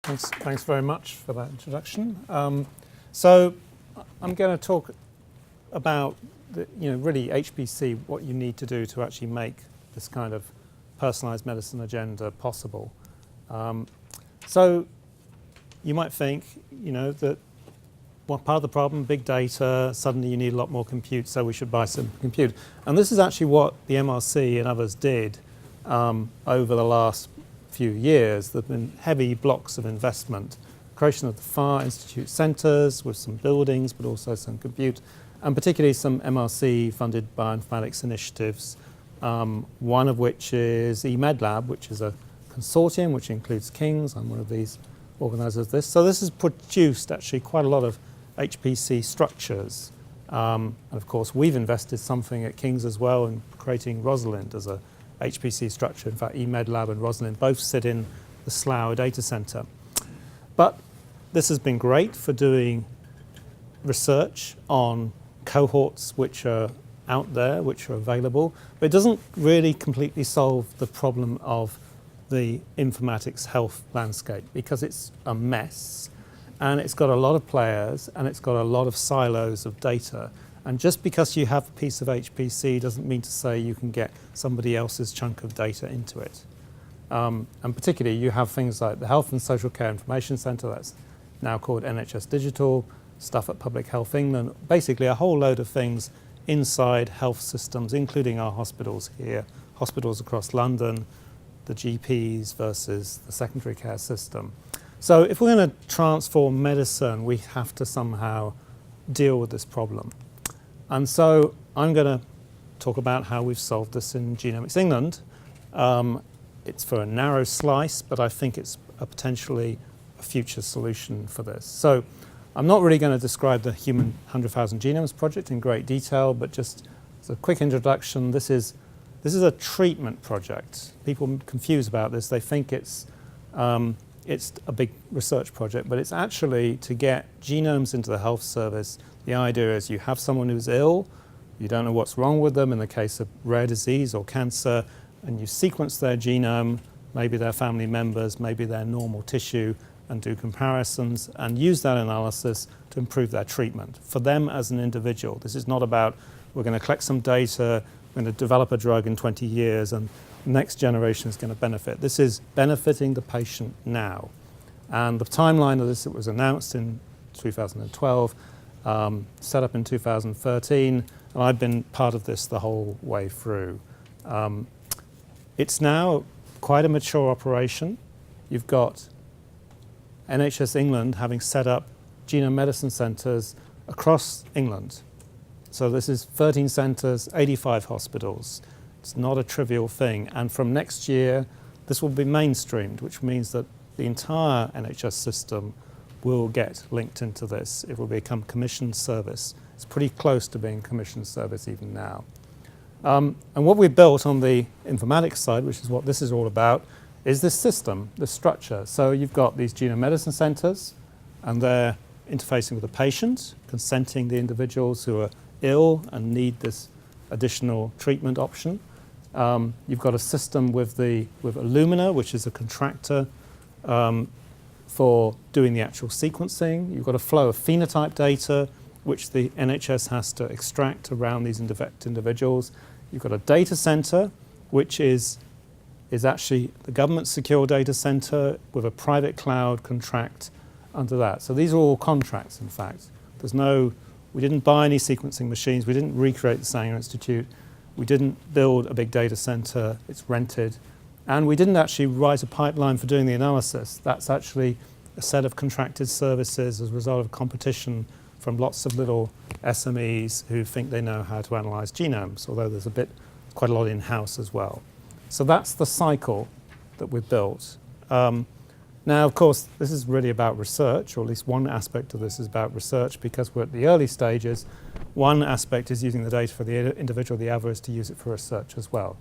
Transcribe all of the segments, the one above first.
Thanks very much for that introduction. So I'm going to talk about really HPC, what you need to do to actually make this kind of personalized medicine agenda possible. So you might think, that part of the problem, big data, suddenly you need a lot more compute, so we should buy some compute. And this is actually what the MRC and others did over the last few years. There have been heavy blocks of investment, creation of the FAR Institute centres with some buildings, but also some compute, and particularly some MRC-funded bioinformatics initiatives, one of which is eMedLab, which is a consortium which includes King's. I'm one of these organisers of this. So this has produced actually quite a lot of HPC structures. And of course, we've invested something at King's as well in creating Rosalind as a HPC structure. In fact, eMedLab and Rosalind both sit in the Slough data centre. But this has been great for doing research on cohorts which are out there, which are available, but it doesn't really completely solve the problem of the informatics health landscape, because it's a mess and it's got a lot of players and it's got a lot of silos of data. And just because you have a piece of HPC doesn't mean to say you can get somebody else's chunk of data into it. And particularly you have things like the Health and Social Care Information Centre, that's now called NHS Digital, stuff at Public Health England, basically a whole load of things inside health systems, including our hospitals here, hospitals across London, the GPs versus the secondary care system. So if we're going to transform medicine, we have to somehow deal with this problem. And so I'm going to talk about how we've solved this in Genomics England. It's for a narrow slice, but I think it's potentially a future solution for this. So I'm not really going to describe the Human 100,000 Genomes project in great detail, but just as a quick introduction, this is a treatment project. People confuse about this. They think it's a big research project, but it's actually to get genomes into the health service. The idea is you have someone who's ill, you don't know what's wrong with them in the case of rare disease or cancer, and you sequence their genome, maybe their family members, maybe their normal tissue, and do comparisons and use that analysis to improve their treatment for them as an individual. This is not about we're going to collect some data, we're going to develop a drug in 20 years and the next generation is going to benefit. This is benefiting the patient now. And the timeline of this, it was announced in 2012, set up in 2013, and I've been part of this the whole way through. It's now quite a mature operation. You've got NHS England having set up genome medicine centres across England. So this is 13 centres, 85 hospitals. It's not a trivial thing. And from next year, this will be mainstreamed, which means that the entire NHS system will get linked into this. It will become commissioned service. It's pretty close to being commissioned service even now. And what we built on the informatics side, which is what this is all about, is this system, this structure. So you've got these genome medicine centres, and they're interfacing with the patient, consenting the individuals who are ill and need this additional treatment option. You've got a system with Illumina, which is a contractor for doing the actual sequencing. You've got a flow of phenotype data, which the NHS has to extract around these individuals. You've got a data centre, which is actually the government secure data centre with a private cloud contract under that. So these are all contracts, in fact. We didn't buy any sequencing machines. We didn't recreate the Sanger Institute. We didn't build a big data centre. It's rented. And we didn't actually write a pipeline for doing the analysis. That's actually a set of contracted services as a result of competition from lots of little SMEs who think they know how to analyse genomes, although there's quite a lot in-house as well. So that's the cycle that we've built. Now, of course, this is really about research, or at least one aspect of this is about research, because we're at the early stages. One aspect is using the data for the individual, the other is to use it for research as well.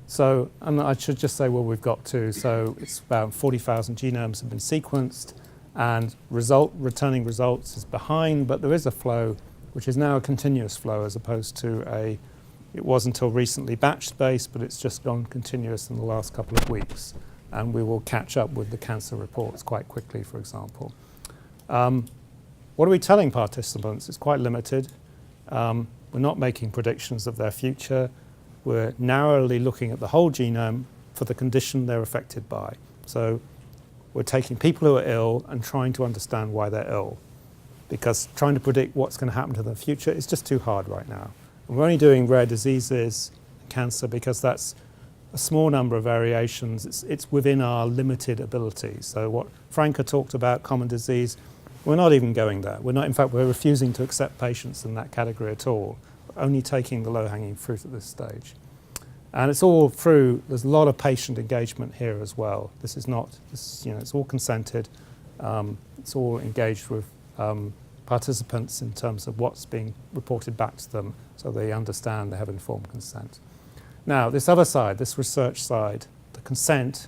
So, and I should just say what we've got to. So it's about 40,000 genomes have been sequenced, and returning results is behind, but there is a flow, which is now a continuous flow as opposed to it was until recently batch-based, but it's just gone continuous in the last couple of weeks. and we will catch up with the cancer reports quite quickly, for example. What are we telling participants? It's quite limited. We're not making predictions of their future. We're narrowly looking at the whole genome for the condition they're affected by. So we're taking people who are ill and trying to understand why they're ill, because trying to predict what's going to happen to the future is just too hard right now. And we're only doing rare diseases, cancer, because that's a small number of variations. It's within our limited abilities. So what Franca talked about, common disease, we're not even going there. We're not, in fact, we're refusing to accept patients in that category at all. We're only taking the low-hanging fruit at this stage. And it's all through, there's a lot of patient engagement here as well. This is not, it's all consented. It's all engaged with participants in terms of what's being reported back to them so they understand, they have informed consent. Now, this other side, this research side, the consent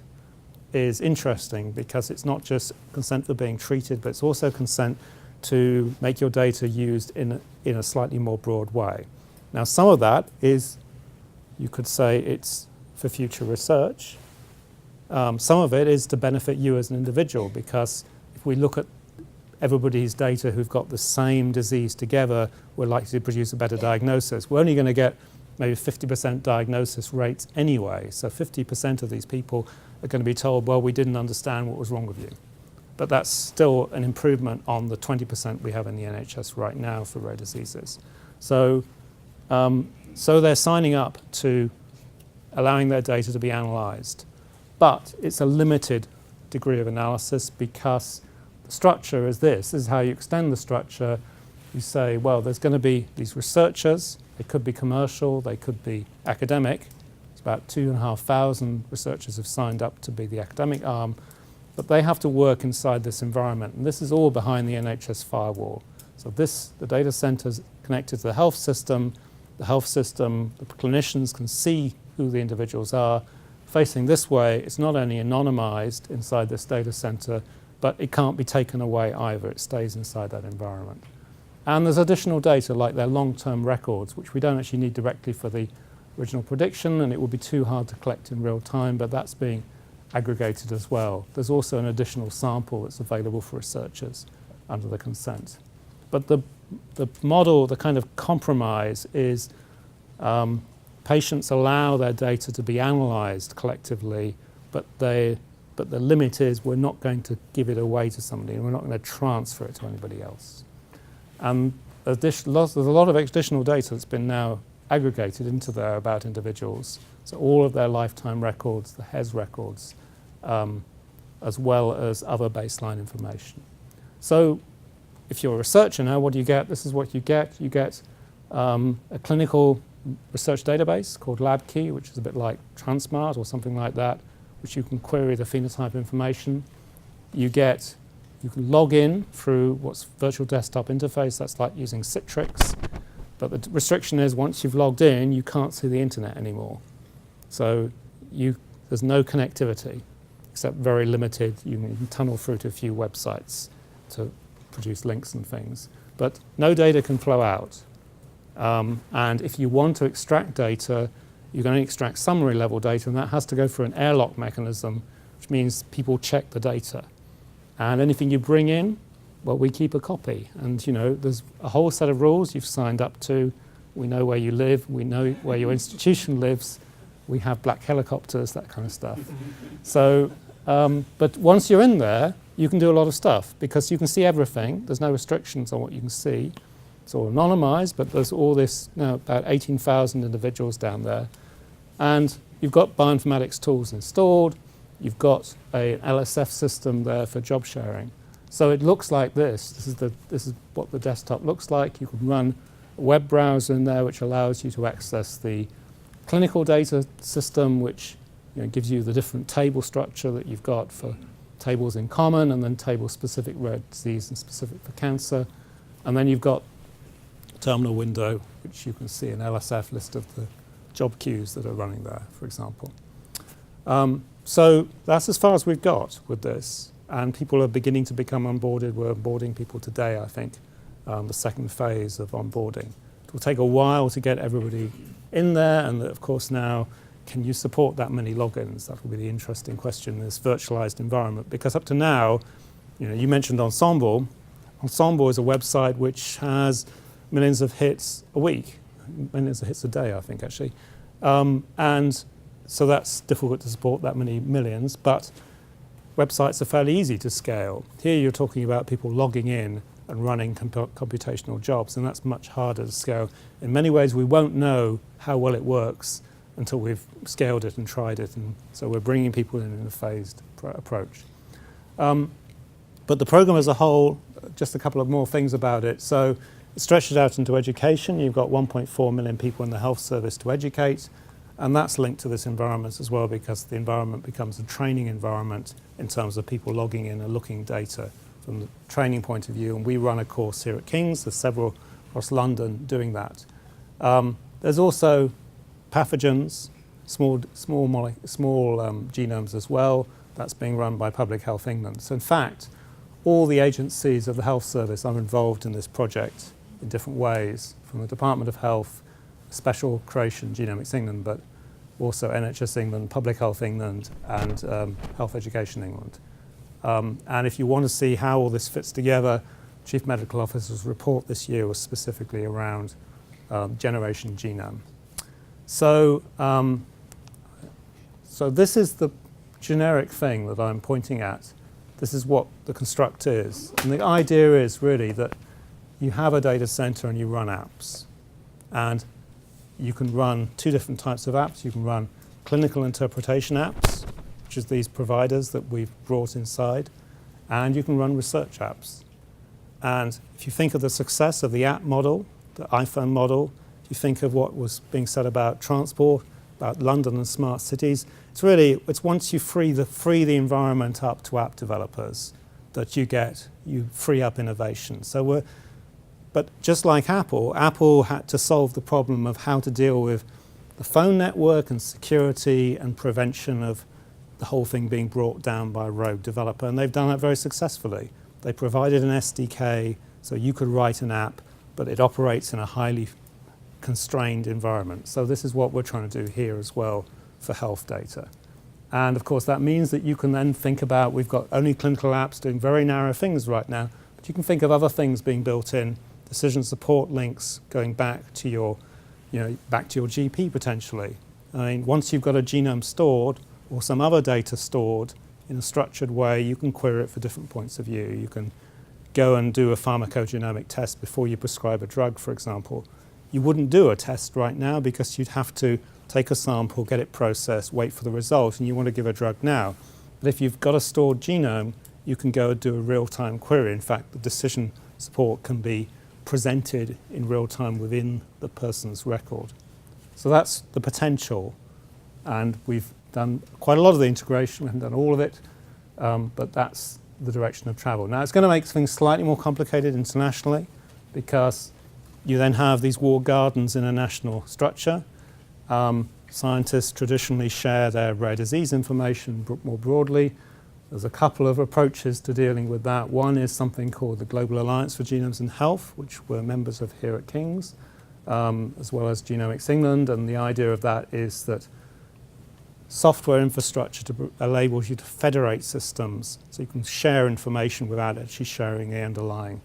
is interesting because it's not just consent for being treated, but it's also consent to make your data used in a slightly more broad way. Now, some of that is, you could say it's for future research. Some of it is to benefit you as an individual, because if we look at everybody's data who've got the same disease together, we're likely to produce a better diagnosis. We're only going to get maybe 50% diagnosis rates anyway. So 50% of these people are going to be told, well, we didn't understand what was wrong with you. But that's still an improvement on the 20% we have in the NHS right now for rare diseases. So, so they're signing up to allowing their data to be analysed. But it's a limited degree of analysis because the structure is this. This is how you extend the structure. You say, well, there's going to be these researchers. They could be commercial. They could be academic. It's about 2,500 researchers have signed up to be the academic arm. But they have to work inside this environment. And this is all behind the NHS firewall. So the data centre's connected to the health system. The health system, the clinicians can see who the individuals are. Facing this way, it's not only anonymized inside this data center, but it can't be taken away either. It stays inside that environment. And there's additional data like their long-term records, which we don't actually need directly for the original prediction, and it would be too hard to collect in real time, but that's being aggregated as well. There's also an additional sample that's available for researchers under the consent. But the model, the kind of compromise is patients allow their data to be analysed collectively, but the limit is we're not going to give it away to somebody, and we're not going to transfer it to anybody else. And there's a lot of additional data that's been now aggregated into there about individuals. So all of their lifetime records, the HES records, as well as other baseline information. So if you're a researcher now, what do you get? This is what you get. You get a clinical research database called LabKey, which is a bit like Transmart or something like that, which you can query the phenotype information. You can log in through what's virtual desktop interface. That's like using Citrix. But the restriction is once you've logged in, you can't see the internet anymore. So there's no connectivity, except very limited. You can tunnel through to a few websites to produce links and things. But no data can flow out. And if you want to extract data, you're going to extract summary level data, and that has to go through an airlock mechanism, which means people check the data. And anything you bring in, well, we keep a copy. And, there's a whole set of rules you've signed up to. We know where you live. We know where your institution lives. We have black helicopters, that kind of stuff. So, but once you're in there, you can do a lot of stuff because you can see everything. There's no restrictions on what you can see. It's all anonymized, but there's all this, about 18,000 individuals down there. And you've got bioinformatics tools installed. You've got an LSF system there for job sharing. So it looks like this. This is what the desktop looks like. You can run a web browser in there, which allows you to access the clinical data system, which gives you the different table structure that you've got for tables in common, and then tables specific rare disease and specific for cancer. And then you've got a terminal window, which you can see an LSF list of the job queues that are running there, for example. So that's as far as we've got with this. And people are beginning to become onboarded. We're onboarding people today, I think, the second phase of onboarding. It will take a while to get everybody in there, and of course now can you support that many logins? That will be the interesting question in this virtualized environment, because up to now, you mentioned Ensemble. Ensemble is a website which has millions of hits a week, millions of hits a day, I think, actually. And so that's difficult to support that many millions, but websites are fairly easy to scale. Here you're talking about people logging in and running computational jobs, and that's much harder to scale. In many ways, we won't know how well it works until we've scaled it and tried it, and so we're bringing people in a phased approach. But the program as a whole, just a couple of more things about it. So it stretches out into education. You've got 1.4 million people in the health service to educate, and that's linked to this environment as well, because the environment becomes a training environment in terms of people logging in and looking data from the training point of view. And we run a course here at King's. There's several across London doing that. There's also pathogens, small genomes as well. That's being run by Public Health England. So in fact, all the agencies of the health service are involved in this project in different ways, from the Department of Health, Special Creation, Genomics England, but also NHS England, Public Health England, and Health Education England. And if you want to see how all this fits together, Chief Medical Officer's report this year was specifically around Generation Genome. So, so this is the generic thing that I'm pointing at. This is what the construct is. And the idea is really that you have a data center and you run apps. And you can run two different types of apps. You can run clinical interpretation apps, which is these providers that we've brought inside, and you can run research apps. And if you think of the success of the app model, the iPhone model, if you think of what was being said about transport, about London and smart cities, it's once you free the environment up to app developers that you free up innovation. But just like Apple had to solve the problem of how to deal with the phone network and security and prevention of the whole thing being brought down by a rogue developer, and they've done that very successfully. They provided an SDK so you could write an app, but it operates in a highly constrained environment. So this is what we're trying to do here as well for health data. And of course that means that you can then think about, we've got only clinical apps doing very narrow things right now, but you can think of other things being built in, decision support links going back to your GP potentially. I mean, once you've got a genome stored or some other data stored in a structured way, you can query it for different points of view. You can go and do a pharmacogenomic test before you prescribe a drug, for example. You wouldn't do a test right now because you'd have to take a sample, get it processed, wait for the result, and you want to give a drug now. But if you've got a stored genome, you can go and do a real-time query. In fact, the decision support can be presented in real time within the person's record. So that's the potential, and we've done quite a lot of the integration. We haven't done all of it, but that's the direction of travel. Now it's going to make things slightly more complicated internationally, because you then have these walled gardens in a national structure. Scientists traditionally share their rare disease information more broadly. There's a couple of approaches to dealing with that. One is something called the Global Alliance for Genomes in Health, which we're members of here at King's, as well as Genomics England. And the idea of that is that software infrastructure enables you to federate systems, so you can share information without actually sharing the underlying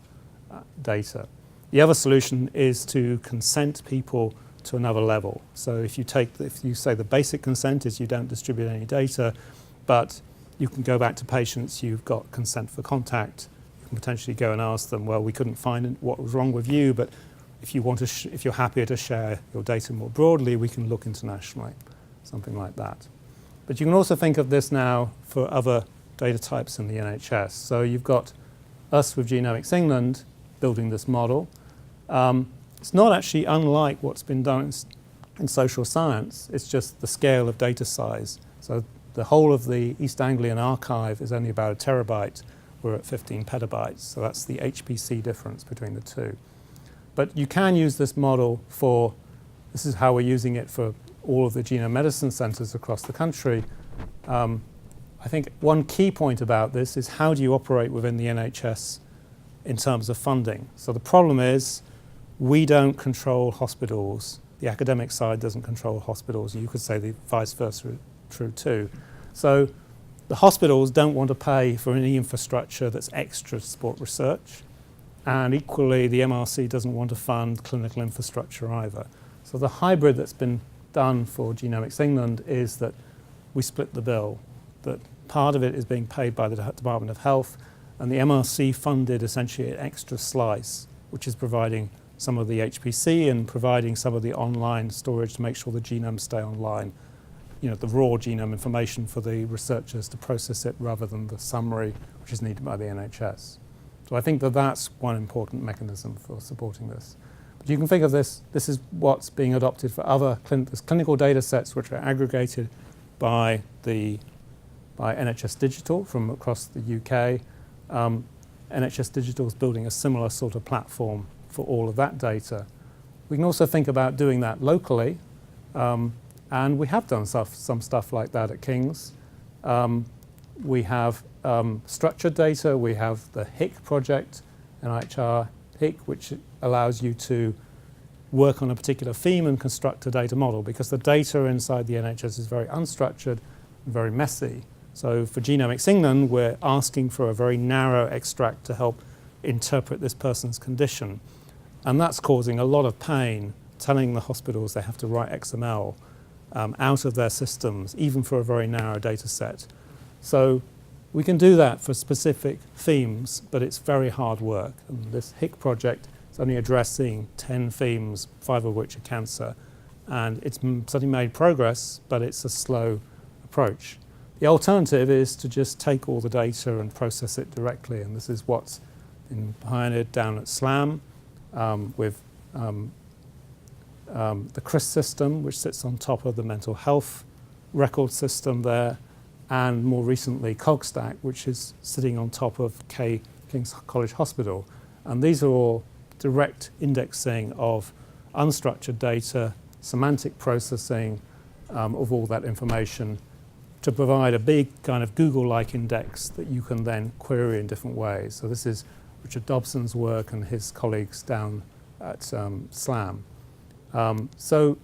data. The other solution is to consent people to another level. So if you say the basic consent is you don't distribute any data, but you can go back to patients, you've got consent for contact. You can potentially go and ask them, well, we couldn't find what was wrong with you, but if you're happier to share your data more broadly, we can look internationally, something like that. But you can also think of this now for other data types in the NHS. So you've got us with Genomics England building this model. It's not actually unlike what's been done in social science. It's just the scale of data size. So the whole of the East Anglian archive is only about 1 terabyte. We're at 15 petabytes. So that's the HPC difference between the two. But you can use this model this is how we're using it for all of the genome medicine centers across the country. I think one key point about this is how do you operate within the NHS in terms of funding? So the problem is we don't control hospitals the academic side doesn't control hospitals. You could say the vice versa is true too. So the hospitals don't want to pay for any infrastructure that's extra to support research, and equally the MRC doesn't want to fund clinical infrastructure either. So the hybrid that's been done for Genomics England is that we split the bill, that part of it is being paid by the Department of Health, and the MRC funded essentially an extra slice, which is providing some of the HPC and providing some of the online storage to make sure the genomes stay online. You know, the raw genome information for the researchers to process it rather than the summary which is needed by the NHS. So I think that that's one important mechanism for supporting this. But you can think of this is what's being adopted for other clinical data sets which are aggregated by NHS Digital from across the UK. NHS Digital is building a similar sort of platform for all of that data. We can also think about doing that locally, and we have done some stuff like that at King's. We have structured data. We have the HIC project, NIHR HIC, which allows you to work on a particular theme and construct a data model, because the data inside the NHS is very unstructured and very messy. So for Genomics England, we're asking for a very narrow extract to help interpret this person's condition. And that's causing a lot of pain, telling the hospitals they have to write XML out of their systems, even for a very narrow data set. So we can do that for specific themes, but it's very hard work. And this HIC project is only addressing 10 themes, 5 of which are cancer. And it's certainly made progress, but it's a slow approach. The alternative is to just take all the data and process it directly, and this is what's been pioneered down at SLAM with the CRIS system, which sits on top of the mental health record system there, and more recently CogStack, which is sitting on top of King's College Hospital. And these are all direct indexing of unstructured data, semantic processing of all that information, to provide a big kind of Google-like index that you can then query in different ways. So this is Richard Dobson's work and his colleagues down at SLAM. So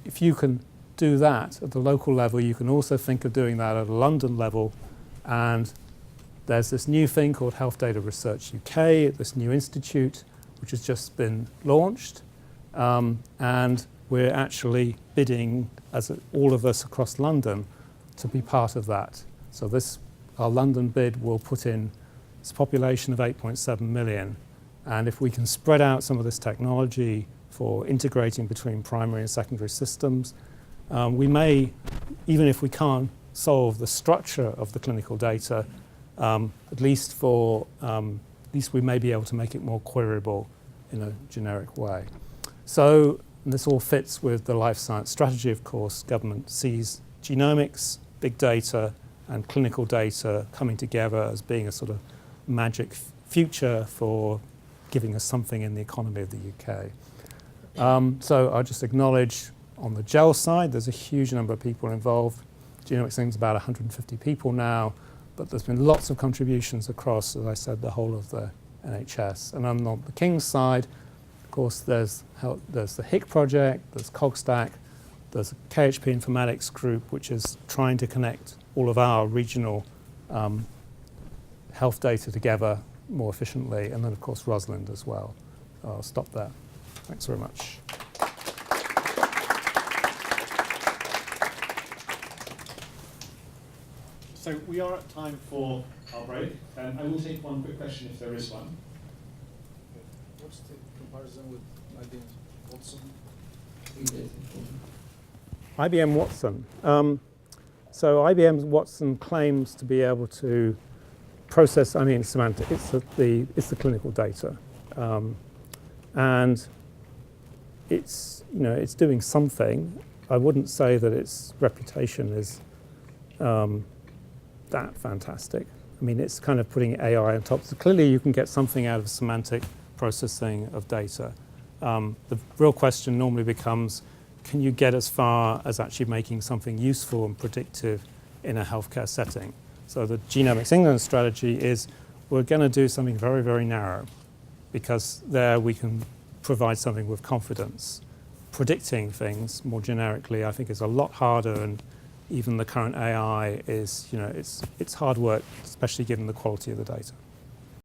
if you can do that at the local level, you can also think of doing that at a London level. And there's this new thing called Health Data Research UK, this new institute, which has just been launched. And we're actually bidding, as all of us across London, to be part of that. So our London bid will put in this population of 8.7 million. And if we can spread out some of this technology for integrating between primary and secondary systems, we may, even if we can't solve the structure of the clinical data, at least we may be able to make it more queryable in a generic way. So this all fits with the life science strategy, of course. Government sees genomics, big data, and clinical data coming together as being a sort of magic future for giving us something in the economy of the UK. So I'll just acknowledge on the GEL side, there's a huge number of people involved. Genomics England's about 150 people now, but there's been lots of contributions across, as I said, the whole of the NHS. And on the King's side, of course, there's the HIC project, there's CogStack, there's a KHP Informatics group, which is trying to connect all of our regional health data together more efficiently, and then, of course, Rosalind as well. I'll stop there. Thanks very much. So we are at time for our break. I will take one quick question if there is one. What's the comparison with IBM Watson? IBM Watson. So IBM Watson claims to be able to process, semantic, it's the clinical data. And it's doing something. I wouldn't say that its reputation is that fantastic. I mean, it's kind of putting AI on top. So clearly you can get something out of semantic processing of data. The real question normally becomes, can you get as far as actually making something useful and predictive in a healthcare setting? So the Genomics England strategy is we're going to do something very, very narrow, because there we can provide something with confidence. predicting things more generically, I think, is a lot harder, and even the current AI is, it's hard work, especially given the quality of the data.